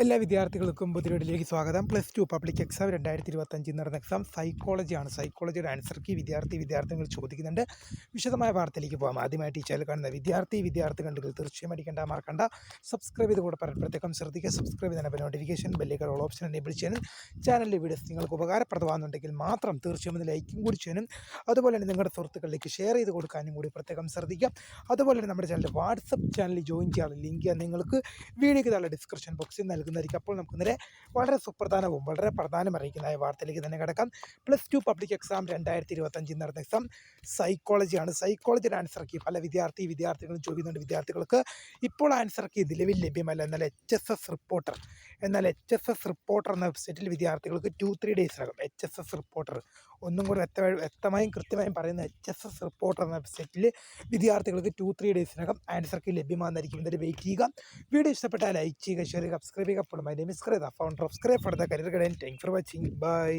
എല്ലാ വിദ്യാർത്ഥികൾക്കും പുതിയൊടിലേക്ക് സ്വാഗതം. +2 പബ്ലിക് എക്സാം 2025 നടന്ന എക്സാം സൈക്കോളജിയാണ്. സൈക്കോളജിയുടെ ആൻസർ കീ വിദ്യാർത്ഥികൾ ചോദിക്കുന്നുണ്ട്. വിശദമായ വാർത്തയിലേക്ക് പോകാം. ആദ്യമായിട്ട് ഈ ചാനൽ കാണുന്ന വിദ്യാർത്ഥികളുണ്ടെങ്കിൽ തീർച്ചയായും അടിക്കേണ്ട മറക്കണ്ട സബ്സ്ക്രൈബ് ചെയ്ത് കൂടെ പ്രത്യേകം ശ്രദ്ധിക്കുക. സബ്സ്ക്രൈബ് ചെയ്യുന്ന നോട്ടിഫിക്കേഷൻ ബെല്ലേക്കാൾ ഓൾ ഓപ്ഷൻ എനേബിൾ ചെയ്യാനും ചാനലിലെ വീഡിയോസ് നിങ്ങൾക്ക് ഉപകാരപ്രദമാകുന്നുണ്ടെങ്കിൽ മാത്രം തീർച്ചയായും ലൈക്കും കൂടി ചെയ്യാനും അതുപോലെ തന്നെ നിങ്ങളുടെ സുഹൃത്തുക്കളിലേക്ക് ഷെയർ ചെയ്ത് കൊടുക്കാനും കൂടി പ്രത്യേകം ശ്രദ്ധിക്കുക. അതുപോലെ തന്നെ നമ്മുടെ ചാനൽ വാട്സപ്പ് ചാനലിൽ ജോയിൻ ചെയ്യാനുള്ള ലിങ്ക് നിങ്ങൾക്ക് വീഡിയോയ്ക്ക് താഴെ ഡിസ്ക്രിപ്ഷൻ ബോക്സിൽ നൽകുന്നതായിരിക്കും. അപ്പോൾ നമുക്ക് ഇന്നലെ വളരെ സുപ്രധാനവും വളരെ പ്രധാനം അറിയിക്കുന്നതായ വാർത്തയിലേക്ക് തന്നെ കിടക്കാം. +2 പബ്ലിക് എക്സാം 2025 നടന്ന എക്സാം സൈക്കോളജിയാണ്. സൈക്കോളജിയുടെ ആൻസർ കീ പല വിദ്യാർത്ഥികളും ചോദിക്കുന്നുണ്ട്. വിദ്യാർത്ഥികൾക്ക് ഇപ്പോൾ ആൻസർ കീ നിലവിൽ ലഭ്യമല്ല. എന്നാൽ HSS റിപ്പോർട്ടർ എന്ന വെബ്സൈറ്റിൽ വിദ്യാർത്ഥികൾക്ക് 2-3 ഡേയ്സിനകം HSS റിപ്പോർട്ടർ ഒന്നും കൂടി വ്യക്തമായും കൃത്യമായും പറയുന്ന HSS റിപ്പോർട്ടർ എന്ന വെബ്സൈറ്റിൽ വിദ്യാർത്ഥികൾക്ക് 2-3 ഡേയ്സിനകം ആൻസർ കീ ലഭ്യമാകുന്നതായിരിക്കും. ഇതിൽ വെയിറ്റ് ചെയ്യുക. വീഡിയോ ഇഷ്ടപ്പെട്ടാൽ ലൈക്ക് ചെയ്യുക, ഷെയർ ചെയ്യുക, സബ്സ്ക്രൈബ് ചെയ്യുക. അപ്പോൾ my name is founder of scribe for the career guidance. Thanks for watching. By.